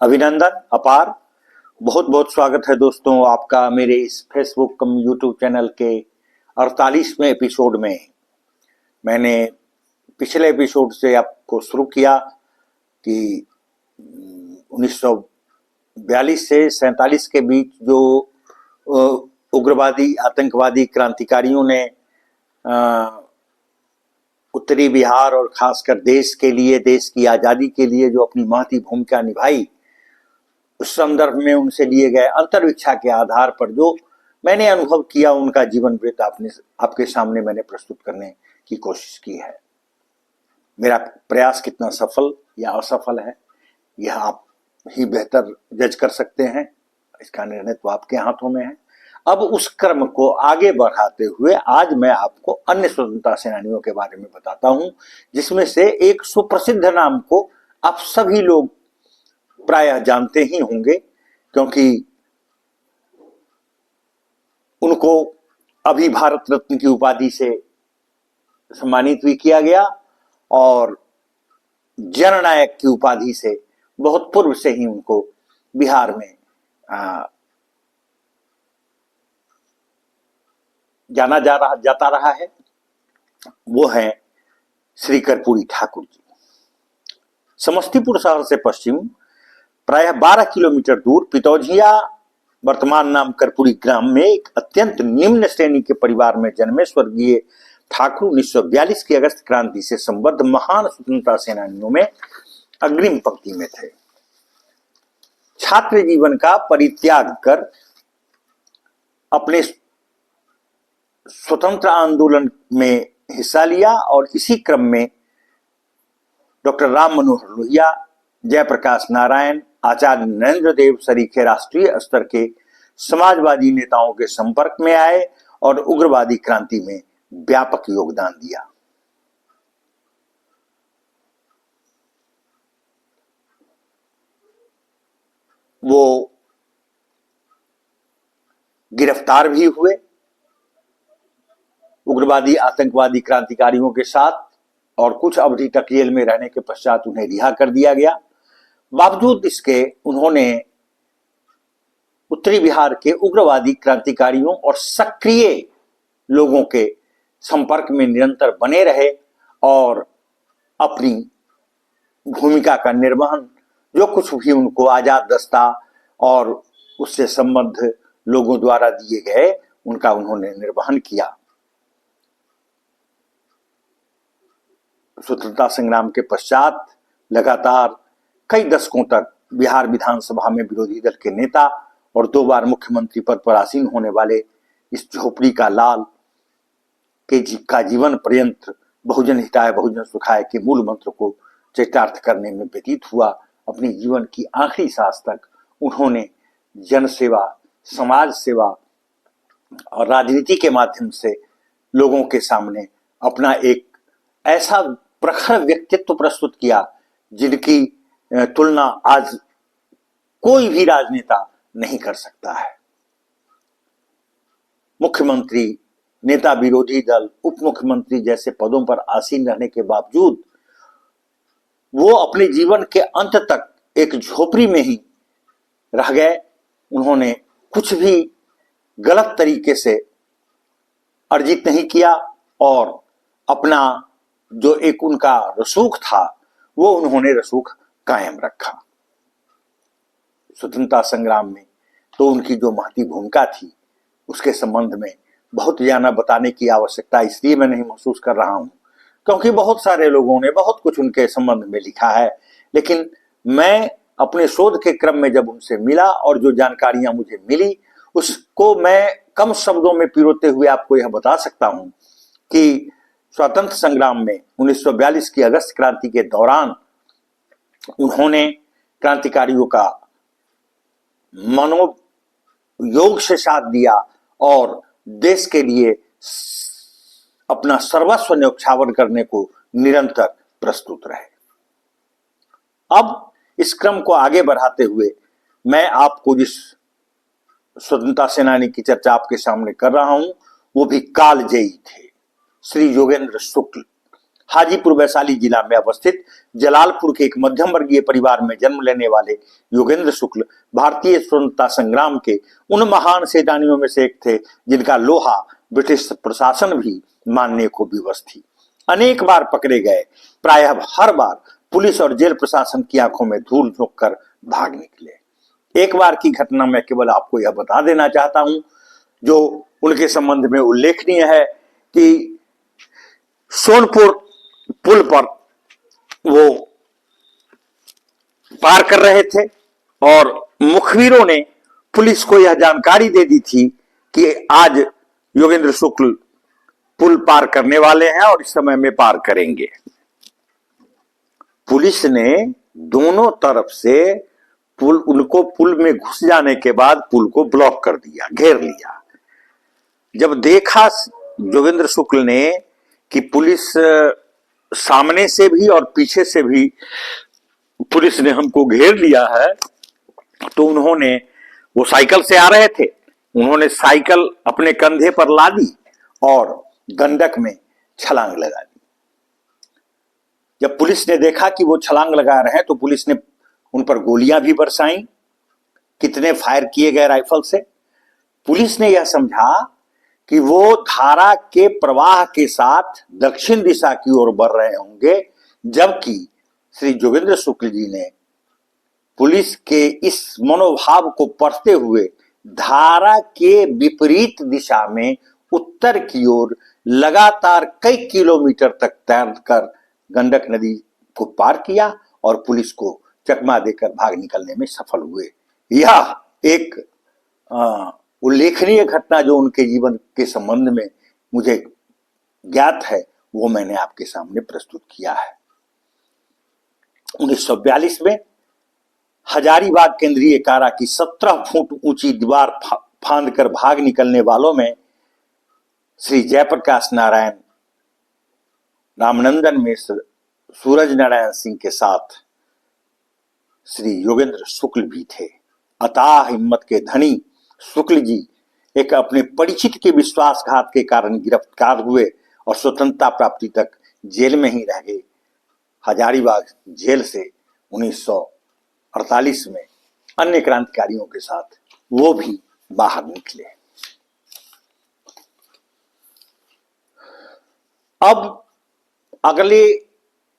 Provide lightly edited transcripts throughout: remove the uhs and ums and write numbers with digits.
अभिनंदन अपार। बहुत बहुत स्वागत है दोस्तों आपका मेरे इस फेसबुक कम यूट्यूब चैनल के 48वें एपिसोड में। मैंने पिछले एपिसोड से आपको शुरू किया कि 1942 से 47 के बीच जो उग्रवादी आतंकवादी क्रांतिकारियों ने उत्तरी बिहार और खासकर देश के लिए, देश की आजादी के लिए जो अपनी महती भूमिका निभाई, उस संदर्भ में उनसे लिए गए अंतर्विक्षा के आधार पर जो मैंने अनुभव किया, उनका जीवन वृत्त आपके सामने मैंने प्रस्तुत करने की कोशिश की है। मेरा प्रयास कितना सफल या असफल है यह आप ही बेहतर जज कर सकते हैं, इसका निर्णय तो आपके हाथों में है। अब उस क्रम को आगे बढ़ाते हुए आज मैं आपको अन्य स्वतंत्रता सेनानियों के बारे में बताता हूं, जिसमें से एक सुप्रसिद्ध नाम को आप सभी लोग प्रायः जानते ही होंगे, क्योंकि उनको अभी भारत रत्न की उपाधि से सम्मानित भी किया गया और जननायक की उपाधि से बहुत पूर्व से ही उनको बिहार में जाना जाता रहा है। वो है श्री कर्पूरी ठाकुर जी। समस्तीपुर शहर से पश्चिम प्रायः 12 किलोमीटर दूर पितौझिया वर्तमान नाम कर्पूरी ग्राम में एक अत्यंत निम्न श्रेणी के परिवार में जन्मे स्वर्गीय ठाकुर 1942 की अगस्त क्रांति से संबद्ध महान स्वतंत्रता सेनानियों में अग्रिम पंक्ति में थे। छात्र जीवन का परित्याग कर अपने स्वतंत्र आंदोलन में हिस्सा लिया और इसी क्रम में डॉक्टर राम मनोहर लोहिया, जयप्रकाश नारायण, आचार्य नरेंद्र देव सरीखे राष्ट्रीय स्तर के समाजवादी नेताओं के संपर्क में आए और उग्रवादी क्रांति में व्यापक योगदान दिया। वो गिरफ्तार भी हुए उग्रवादी आतंकवादी क्रांतिकारियों के साथ और कुछ अवधि तक जेल में रहने के पश्चात उन्हें रिहा कर दिया गया। बावजूद इसके उन्होंने उत्तरी बिहार के उग्रवादी क्रांतिकारियों और सक्रिय लोगों के संपर्क में निरंतर बने रहे और अपनी भूमिका का निर्वहन, जो कुछ भी उनको आजाद दस्ता और उससे संबद्ध लोगों द्वारा दिए गए, उनका उन्होंने निर्वहन किया। स्वतंत्रता संग्राम के पश्चात लगातार कई दशकों तक बिहार विधानसभा में विरोधी दल के नेता और 2 बार मुख्यमंत्री पद पर आसीन होने वाले इस झोपड़ी का लाल का जीवन पर्यंत बहुजन हिताय बहुजन सुखाय के मूल मंत्र को चरितार्थ करने में व्यतीत हुआ। अपने जीवन की आखिरी सांस तक उन्होंने जन सेवा, समाज सेवा और राजनीति के माध्यम से लोगों के सामने अपना एक ऐसा प्रखर व्यक्तित्व प्रस्तुत किया जिनकी तुलना आज कोई भी राजनेता नहीं कर सकता है। मुख्यमंत्री, नेता विरोधी दल, उप मुख्यमंत्री जैसे पदों पर आसीन रहने के बावजूद वो अपने जीवन के अंत तक एक झोपड़ी में ही रह गए। उन्होंने कुछ भी गलत तरीके से अर्जित नहीं किया और अपना जो एक उनका रसूख था वो उन्होंने रसूख कायम रखा। स्वतंत्रता संग्राम में तो उनकी जो महती भूमिका थी उसके संबंध में बहुत ज्यादा बताने की आवश्यकता इसलिए मैं नहीं महसूस कर रहा हूं क्योंकि बहुत सारे लोगों ने बहुत कुछ उनके संबंध में लिखा है, लेकिन मैं अपने शोध के क्रम में जब उनसे मिला और जो जानकारियां मुझे मिली उसको मैं कम शब्दों में पिरोते हुए आपको यह बता सकता हूं कि स्वतंत्र संग्राम में 1942 की अगस्त क्रांति के दौरान उन्होंने क्रांतिकारियों का मनोयोग से साथ दिया और देश के लिए अपना सर्वस्व न्यौछावर करने को निरंतर प्रस्तुत रहे। अब इस क्रम को आगे बढ़ाते हुए मैं आपको जिस स्वतंत्रता सेनानी की चर्चा आपके सामने कर रहा हूं वो भी कालजयी थे, श्री योगेंद्र शुक्ल। हाजीपुर वैशाली जिला में अवस्थित जलालपुर के एक मध्यम वर्गीय परिवार में जन्म लेने वाले योगेंद्र शुक्ल भारतीय स्वतंत्रता संग्राम के उन महान सेनानियों में से एक थे जिनका लोहा ब्रिटिश प्रशासन भी मानने को विवश थी। अनेक बार पकड़े गए, प्रायः हर बार पुलिस और जेल प्रशासन की आंखों में धूल झोंक कर भाग निकले। एक बार की घटना मैं केवल आपको यह बता देना चाहता हूं जो उनके संबंध में उल्लेखनीय है कि सोनपुर पुल पर वो पार कर रहे थे और मुखबिरों ने पुलिस को यह जानकारी दे दी थी कि आज योगेंद्र शुक्ल पुल पार करने वाले हैं और इस समय में पार करेंगे। पुलिस ने दोनों तरफ से उनको पुल में घुस जाने के बाद पुल को ब्लॉक कर दिया, घेर लिया। जब देखा योगेंद्र शुक्ल ने कि पुलिस सामने से भी और पीछे से भी पुलिस ने हमको घेर लिया है, तो उन्होंने, वो साइकिल से आ रहे थे, उन्होंने साइकिल अपने कंधे पर लादी और गंडक में छलांग लगा दी। जब पुलिस ने देखा कि वो छलांग लगा रहे हैं तो पुलिस ने उन पर गोलियां भी बरसाई। कितने फायर किए गए राइफल से। पुलिस ने यह समझा कि वो धारा के प्रवाह के साथ दक्षिण दिशा की ओर बढ़ रहे होंगे, जबकि श्री योगेंद्र शुक्ल जी ने पुलिस के इस मनोभाव को पढ़ते हुए धारा के विपरीत दिशा में उत्तर की ओर लगातार कई किलोमीटर तक तैरकर गंडक नदी को पार किया और पुलिस को चकमा देकर भाग निकलने में सफल हुए। यह एक उल्लेखनीय घटना जो उनके जीवन के संबंध में मुझे ज्ञात है वो मैंने आपके सामने प्रस्तुत किया है। 1942 में हजारीबाग केंद्रीय कारा की 17 फुट ऊंची दीवार फांद कर भाग निकलने वालों में श्री जयप्रकाश नारायण, रामनंदन मिश्र, सूरज नारायण सिंह के साथ श्री योगेंद्र शुक्ल भी थे। अथाह हिम्मत के धनी शुक्ल जी एक अपने परिचित के विश्वासघात के कारण गिरफ्तार हुए और स्वतंत्रता प्राप्ति तक जेल में ही रह गए। हजारीबाग जेल से 1948 में अन्य क्रांतिकारियों के साथ वो भी बाहर निकले। अब अगले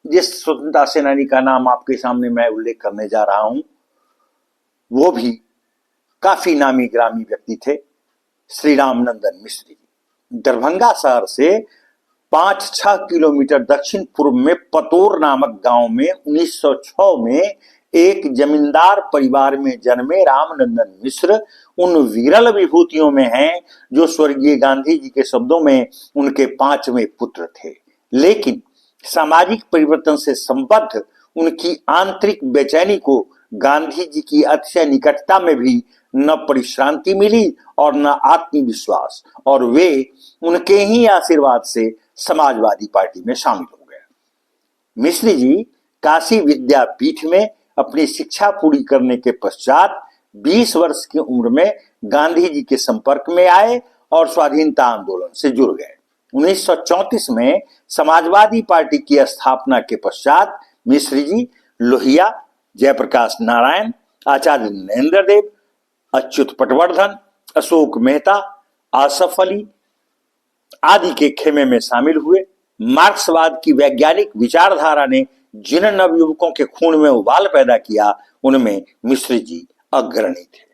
जिस स्वतंत्रता सेनानी का नाम आपके सामने मैं उल्लेख करने जा रहा हूं वो भी काफी नामी ग्रामी व्यक्ति थे, श्री रामनंदन मिश्र जी। दरभंगा शहर से 5-6 किलोमीटर दक्षिण पूर्व में पतोर नामक गांव में 1906 में एक जमींदार परिवार में जन्मे रामनंदन मिश्र उन विरल विभूतियों में हैं जो स्वर्गीय गांधी जी के शब्दों में उनके 5वें पुत्र थे। लेकिन सामाजिक परिवर्तन से संबद्ध उनकी आंतरिक बेचैनी को गांधी जी की अतिशय निकटता में भी न परिश्रांति मिली और न आत्मविश्वास, और वे उनके ही आशीर्वाद से समाजवादी पार्टी में शामिल हो गए। मिश्र जी काशी विद्यापीठ में अपनी शिक्षा पूरी करने के पश्चात 20 वर्ष की उम्र में गांधी जी के संपर्क में आए और स्वाधीनता आंदोलन से जुड़ गए। 1934 में समाजवादी पार्टी की स्थापना के पश्चात मिश्र जी लोहिया, जयप्रकाश नारायण, आचार्य नरेंद्र देव, अच्युत पटवर्धन, अशोक मेहता, आसफ अली आदि के खेमे में शामिल हुए। मार्क्सवाद की वैज्ञानिक विचारधारा ने जिन नवयुवकों के खून में उबाल पैदा किया उनमें मिश्र जी अग्रणी थे।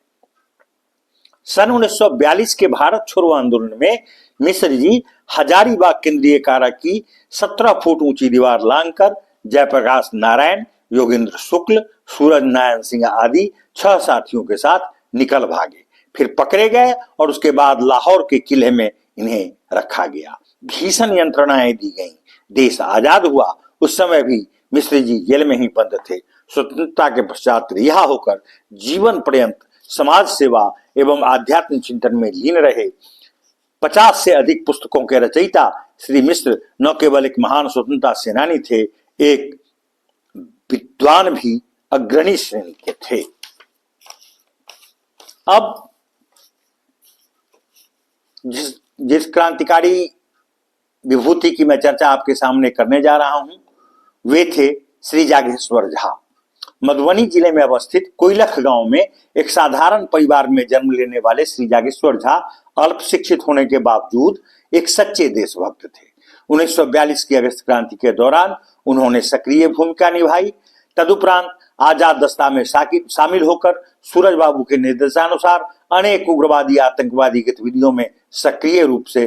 सन 1942 के भारत छोड़ो आंदोलन में मिश्र जी हजारीबाग केंद्रीय कारा की 17 फुट ऊंची दीवार लांघकर जयप्रकाश नारायण, योगेंद्र शुक्ल, सूरज नारायण सिंह आदि 6 साथियों के साथ निकल भागे। फिर पकड़े गए और उसके बाद लाहौर के किले में इन्हें रखा गया। भीषण यंत्रणाएं दी गईं। देश आजाद हुआ। उस समय भी मिश्र जी जेल में ही बंद थे। स्वतंत्रता के पश्चात रिहा होकर जीवन पर्यंत समाज सेवा एवं आध्यात्मिक चिंतन में लीन रहे। 50 से अधिक पुस्तकों के रचयिता श्री मिश्र न केवल एक महान स्वतंत्रता सेनानी थे, एक विद्वान भी अग्रणी श्रेणी के थे। अब जिस क्रांतिकारी विभूति की मैं चर्चा आपके सामने करने जा रहा हूं, वे थे श्री जागेश्वर झा। मधुबनी जिले में अवस्थित कोइलख गांव में एक साधारण परिवार में जन्म लेने वाले श्री जागेश्वर झा अल्प शिक्षित होने के बावजूद एक सच्चे देशभक्त थे। 1942 की अगस्त क्रांति के दौरान उन्होंने सक्रिय भूमिका निभाई। तदुपरांत आजाद दस्ता में शामिल होकर सूरज बाबू के निर्देशानुसार अनेक उग्रवादी आतंकवादी गतिविधियों में सक्रिय रूप से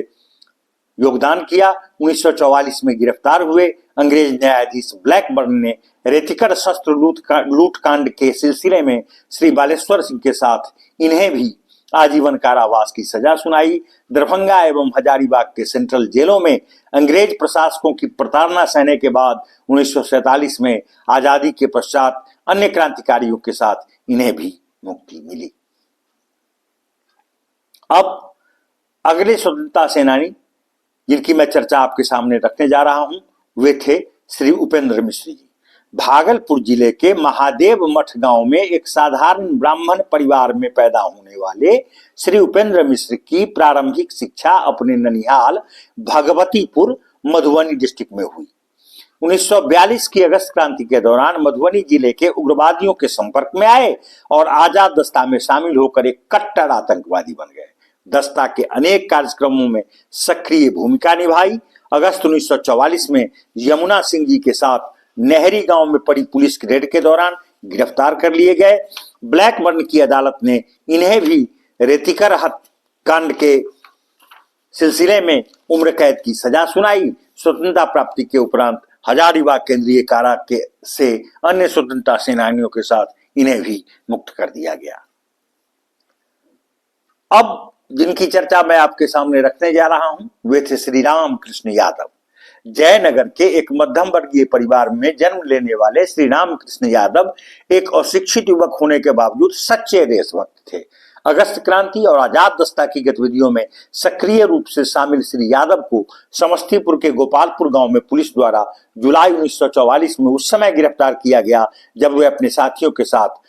योगदान किया। 1944 में गिरफ्तार हुए अंग्रेज न्यायाधीश ब्लैकबर्न ने रेतिकर शस्त्र लूट कांड के सिलसिले में श्री बालेश्वर सिंह के साथ इन्हें भी आजीवन कारावास की सजा सुनाई। दरभंगा एवं हजारीबाग के सेंट्रल जेलों में अंग्रेज प्रशासकों की प्रताड़ना सहने के बाद 1947 में आजादी के पश्चात अन्य क्रांतिकारियों के साथ इन्हें भी मुक्ति मिली। अब अगले स्वतंत्रता सेनानी जिनकी मैं चर्चा आपके सामने रखने जा रहा हूं, वे थे श्री उपेंद्र मिश्र जी। भागलपुर जिले के महादेव मठ गांव में एक साधारण ब्राह्मण परिवार में पैदा होने वाले श्री उपेंद्र मिश्र की प्रारंभिक शिक्षा अपने ननिहाल भगवतीपुर मधुबनी डिस्ट्रिक्ट में हुई। 1942 की अगस्त क्रांति के दौरान मधुबनी जिले के उग्रवादियों के संपर्क में आए और आजाद दस्ता में शामिल होकर एक कट्टर आतंकवादी बन गए। दस्ता के अनेक कार्यक्रमों में सक्रिय भूमिका निभाई। अगस्त 1944 में यमुना सिंह जी के साथ नेहरी गांव में पड़ी पुलिस की रेड के दौरान गिरफ्तार कर लिए गए। ब्लैकबर्न की अदालत ने इन्हें भी रेतिकर हत्याकांड के सिलसिले में उम्र कैद की सजा सुनाई। स्वतंत्रता प्राप्ति के उपरांत हजारीबाग केंद्रीय कारा के से अन्य स्वतंत्रता सेनानियों के साथ इन्हें भी मुक्त कर दिया गया। अब जिनकी चर्चा मैं आपके सामने रखने जा रहा हूं, वे थे श्री राम कृष्ण यादव। जयनगर के एक मध्यम वर्गीय परिवार में जन्म लेने वाले श्री राम कृष्ण यादव एक अशिक्षित युवक होने के बावजूद सच्चे देशभक्त थे। अगस्त क्रांति और आजाद दस्ता की गतिविधियों में सक्रिय रूप से शामिल श्री यादव को समस्तीपुर के गोपालपुर गांव में पुलिस द्वारा जुलाई 1944 में उस समय गिरफ्तार किया गया जब वे अपने साथियों के साथ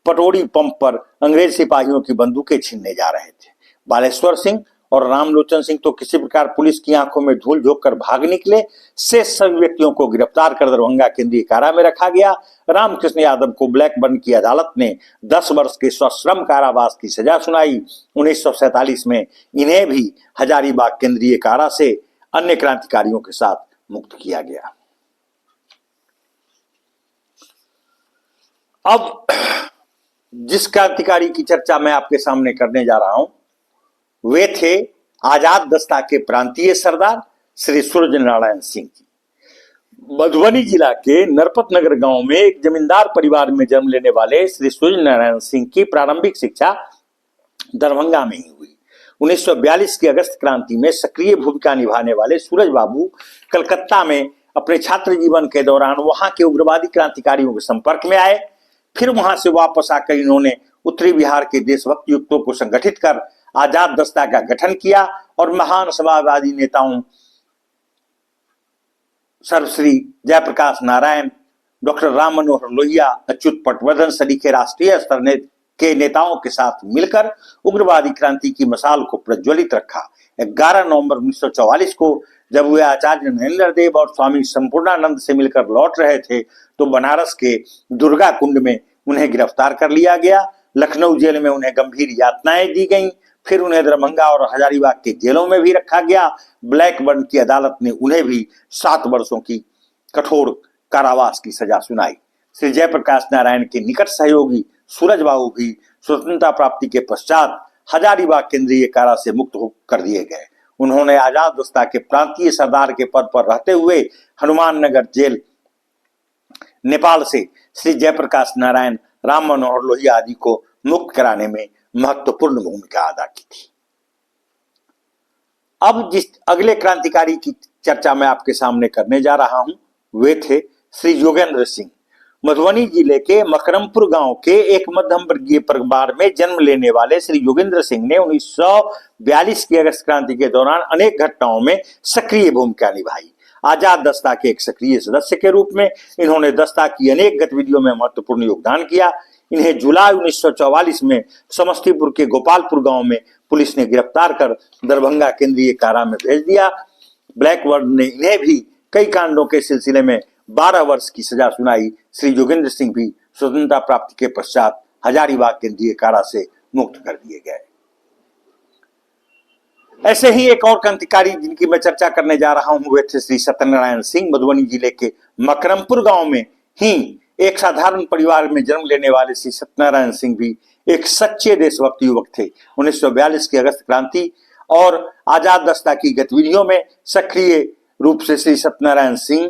पटोरी पंप पर अंग्रेज सिपाहियों की बंदूकें छीनने जा रहे थे। बालेश्वर सिंह और रामलोचन सिंह तो किसी प्रकार पुलिस की आंखों में धूल झोंक कर भाग निकले। शेष सभी व्यक्तियों को गिरफ्तार कर दरभंगा केंद्रीय कारा में रखा गया। रामकृष्ण यादव को ब्लैकबर्न की अदालत ने 10 वर्ष के सश्रम कारावास की सजा सुनाई। 1947 में इन्हें भी हजारीबाग केंद्रीय कारा से अन्य क्रांतिकारियों के साथ मुक्त किया गया। अब जिस क्रांतिकारी की चर्चा मैं आपके सामने करने जा रहा हूं, वे थे आजाद दस्ता के प्रांतीय सरदार श्री सूरज नारायण सिंह जी। मधुबनी जिला के नरपत नगर गांव में एक जमींदार परिवार में जन्म लेने वाले श्री सूरज नारायण सिंह की प्रारंभिक शिक्षा दरभंगा में ही हुई। 1942 की अगस्त क्रांति में सक्रिय भूमिका निभाने वाले सूरज बाबू कलकत्ता में अपने छात्र जीवन के दौरान वहां के उग्रवादी क्रांतिकारियों के संपर्क में आए। फिर वहां से वापस आकर इन्होंने उत्तरी बिहार के देशभक्त युवकों को संगठित कर आजाद दस्ता का गठन किया और महान समाजवादी नेताओं सर्वश्री जयप्रकाश नारायण, डॉक्टर राम मनोहर लोहिया, अच्युत पटवर्धन सरीखे राष्ट्रीय स्तर के नेताओं के साथ मिलकर उग्रवादी क्रांति की मशाल को प्रज्वलित रखा। 11 नवंबर 1944 को जब वे आचार्य नरेंद्र देव और स्वामी संपूर्णानंद से मिलकर लौट रहे थे तो बनारस के दुर्गा कुंड में उन्हें गिरफ्तार कर लिया गया। लखनऊ जेल में उन्हें गंभीर यातनाएं दी गईं। फिर उन्हें दरभंगा और हजारीबाग के जेलों में भी रखा गया। ब्लैकबर्न की अदालत ने उन्हें भी 7 वर्षों की कठोर कारावास की सजा सुनाई। श्री जयप्रकाश नारायण के निकट सहयोगी सूरज बाबू भी स्वतंत्रता प्राप्ति के पश्चात हजारीबाग केंद्रीय कारा से मुक्त कर दिए गए। उन्होंने आजाद दस्ता के प्रांतीय सरदार के पद पर रहते हुए हनुमान नगर जेल नेपाल से श्री जयप्रकाश नारायण, राम मनोहर लोहिया आदि को मुक्त कराने में महत्वपूर्ण भूमिका अदा की थी। अब जिस अगले क्रांतिकारी की चर्चा मैं आपके सामने करने जा रहा हूं, वे थे श्री योगेंद्र सिंह। मधुबनी जिले के मकरमपुर गांव के एक मध्यम वर्गीय परिवार में जन्म लेने वाले श्री योगेंद्र सिंह ने 1942 की अगस्त क्रांति के दौरान अनेक घटनाओं में सक्रिय भूमिका निभाई। आजाद दस्ता के एक सक्रिय सदस्य के रूप में इन्होंने दस्ता की अनेक गतिविधियों में महत्वपूर्ण योगदान किया। इन्हें जुलाई 1944 में समस्तीपुर के गोपालपुर गांव में पुलिस ने गिरफ्तार कर दरभंगा केंद्रीय कारा में भेज दिया। ब्लैकबर्न ने इन्हें भी कई कांडों के सिलसिले में 12 वर्ष की सजा सुनाई। श्री योगेंद्र सिंह भी स्वतंत्रता प्राप्ति के पश्चात हजारीबाग केंद्रीय कारा से मुक्त कर दिए गए। ऐसे ही एक और क्रांतिकारी जिनकी मैं चर्चा करने जा रहा हूं वे थे श्री सत्यनारायण सिंह। मधुबनी जिले के मकरमपुर गांव में ही एक साधारण परिवार में जन्म लेने वाले श्री सत्यनारायण सिंह भी एक सच्चे देशभक्त युवक थे। 1942 की अगस्त क्रांति और आजाद दस्ता की गतिविधियों में सक्रिय रूप से श्री सत्यनारायण सिंह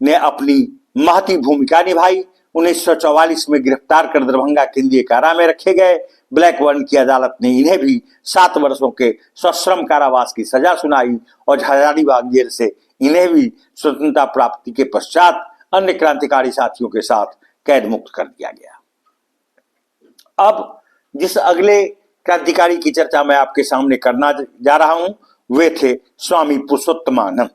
ने अपनी महती भूमिका निभाई। 1944 में गिरफ्तार कर दरभंगा केंद्रीय कारा में रखे गए। ब्लैकबर्न की अदालत ने इन्हें भी 7 वर्षों के सश्रम कारावास की सजा सुनाई और हजारीबाग जेल से इन्हें भी स्वतंत्रता प्राप्ति के पश्चात अन्य क्रांतिकारी साथियों के साथ कैद मुक्त कर दिया गया। अब जिस अगले क्रांतिकारी की चर्चा मैं आपके सामने करना जा रहा हूं वे थे स्वामी पुरुषोत्तमानंद।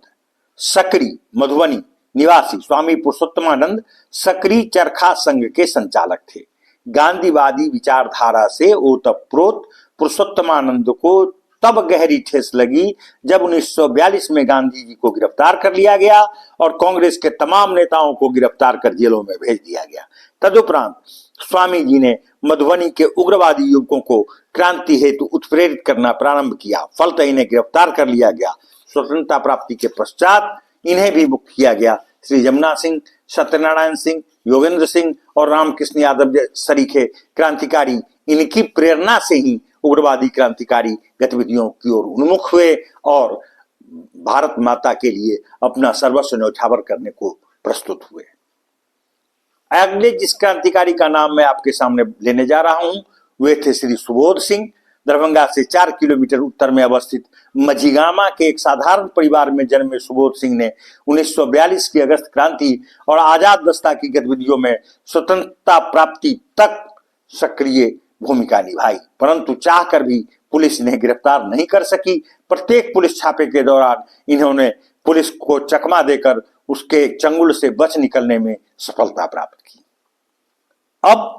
सकरी मधुबनी निवासी स्वामी पुरुषोत्तमानंद सकरी चरखा संघ के संचालक थे। गांधीवादी विचारधारा से ओतप्रोत पुरुषोत्तमानंद को तब गहरी ठेस लगी जब 1942 में गांधी जी को गिरफ्तार कर लिया गया और कांग्रेस के तमाम नेताओं को गिरफ्तार कर जेलों में भेज दिया गया। तदुपरांत स्वामी जी ने मधुबनी के उग्रवादी युवकों को क्रांति हेतु उत्प्रेरित करना प्रारंभ किया। फलतः इन्हें गिरफ्तार कर लिया गया। स्वतंत्रता प्राप्ति के पश्चात इन्हें भी मुक्त किया गया। श्री जमुना सिंह, सत्यनारायण सिंह, योगेंद्र सिंह और रामकृष्ण यादव सरीखे क्रांतिकारी इनकी प्रेरणा से ही उग्रवादी क्रांतिकारी गतिविधियों की ओर उन्मुख हुए और भारत माता के लिए अपना सर्वस्व न्यौछावर करने को प्रस्तुत हुए। अगले जिस क्रांतिकारी का नाम मैं आपके सामने लेने जा रहा हूं वे थे श्री सुबोध सिंह। दरभंगा से 4 किलोमीटर उत्तर में अवस्थित मझिगामा के एक साधारण परिवार में जन्मे सुबोध सिंह ने 1942 की अगस्त क्रांति और आजाद दस्ता की गतिविधियों में स्वतंत्रता प्राप्ति तक सक्रिय भूमिका निभाई, परंतु चाहकर भी पुलिस इन्हें गिरफ्तार नहीं कर सकी। प्रत्येक पुलिस छापे के दौरान इन्होंने पुलिस को चकमा देकर उसके चंगुल से बच निकलने में सफलता प्राप्त की। अब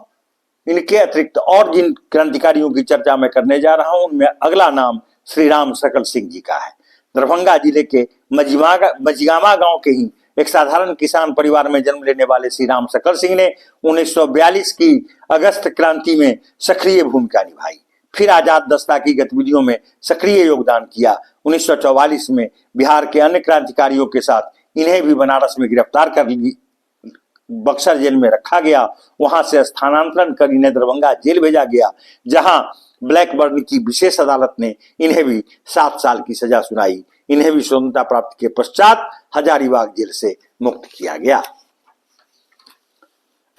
इनके अतिरिक्त और जिन क्रांतिकारियों की चर्चा मैं करने जा रहा हूं उनमें अगला नाम श्री राम सकल सिंह जी का है। दरभंगा जिले के मझिगामा गांव के ही एक साधारण किसान परिवार में जन्म लेने वाले श्री राम सकल सिंह ने 1942 की अगस्त क्रांति में सक्रिय भूमिका निभाई, फिर आजाद दस्ता की गतिविधियों में सक्रिय योगदान किया। 1944 में बिहार के अन्य क्रांतिकारियों के साथ इन्हें भी बनारस में गिरफ्तार कर बक्सर जेल में रखा गया। वहां से स्थानांतरण कर इन्हें दरभंगा जेल भेजा गया, जहां ब्लैकबर्न की विशेष अदालत ने इन्हें भी 7 साल की सजा सुनाई। इन्हें भी स्वतंत्रता प्राप्ति के पश्चात हजारीबाग जेल से मुक्त किया गया।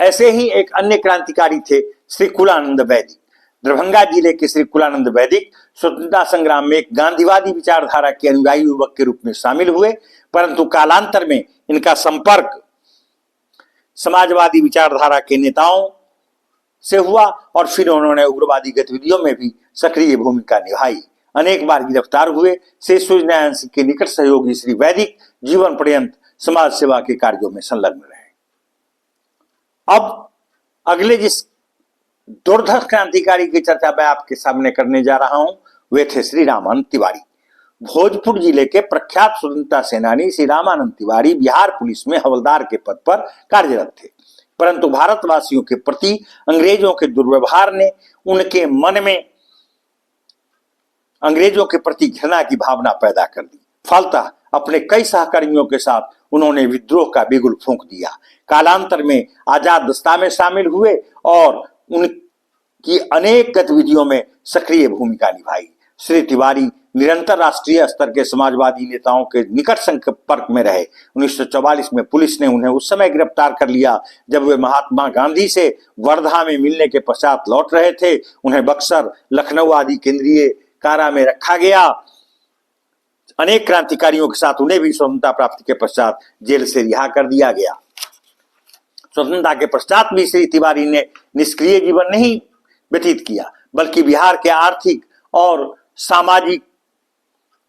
ऐसे ही एक अन्य क्रांतिकारी थे श्री कुलानंद वैदिक। दरभंगा जिले के श्री कुलानंद वैदिक स्वतंत्रता संग्राम में एक गांधीवादी विचारधारा के अनुयायी युवक के रूप में शामिल हुए, परंतु कालांतर में इनका संपर्क समाजवादी विचारधारा के नेताओं से हुआ और फिर उन्होंने उग्रवादी गतिविधियों में भी सक्रिय भूमिका निभाई। अनेक बार गिरफ्तार हुए। श्री सूर्यनारायण सिंह के निकट सहयोगी श्री वैदिक जीवन पर्यंत समाज सेवा के कार्यों में संलग्न रहे। अब अगले जिस दुर्धर्ष क्रांतिकारी की चर्चा मैं आपके सामने करने जा रहा हूं वे थे श्री रामानंद तिवारी। भोजपुर जिले के प्रख्यात स्वतंत्रता सेनानी श्री रामानंद तिवारी बिहार पुलिस में हवलदार के पद पर कार्यरत थे, परंतु भारतवासियों के प्रति अंग्रेजों के दुर्व्यवहार ने उनके मन में अंग्रेजों के प्रति घृणा की भावना पैदा कर दी। फलतः अपने कई सहकर्मियों के साथ उन्होंने विद्रोह का बिगुल फूंक दिया। कालांतर में आजाद दस्ता में शामिल हुए और उनकी अनेक गतिविधियों में सक्रिय भूमिका निभाई। श्री तिवारी निरंतर राष्ट्रीय स्तर के समाजवादी नेताओं के निकट संपर्क में रहे। 1944 में पुलिस ने उन्हें उस समय गिरफ्तार कर लिया जब वे महात्मा गांधी से वर्धा में मिलने के पश्चात लौट रहे थे। उन्हें बक्सर, लखनऊ आदि केंद्रीय कारा में रखा गया। अनेक क्रांतिकारियों के साथ उन्हें भी स्वतंत्रता प्राप्ति के पश्चात जेल से रिहा कर दिया गया। स्वतंत्रता के पश्चात भी श्री तिवारी ने निष्क्रिय जीवन नहीं व्यतीत किया, बल्कि बिहार के आर्थिक और सामाजिक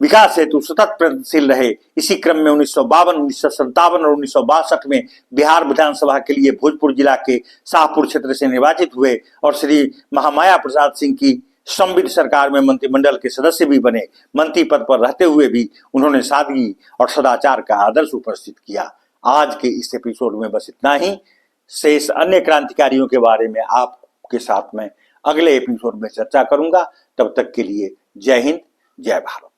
विकास हेतु सतत प्रयत्नशील रहे। इसी क्रम में 1952, 1957 और 1962 में बिहार विधानसभा के लिए भोजपुर जिला के शाहपुर क्षेत्र से निर्वाचित हुए और श्री महामाया प्रसाद सिंह की संविध सरकार में मंत्रिमंडल के सदस्य भी बने। मंत्री पद पर रहते हुए भी उन्होंने सादगी और सदाचार का आदर्श उपस्थित किया। आज के इस एपिसोड में बस इतना ही। शेष अन्य क्रांतिकारियों के बारे में आपके साथ में अगले एपिसोड में चर्चा करूंगा। तब तक के लिए जय हिंद, जय भारत।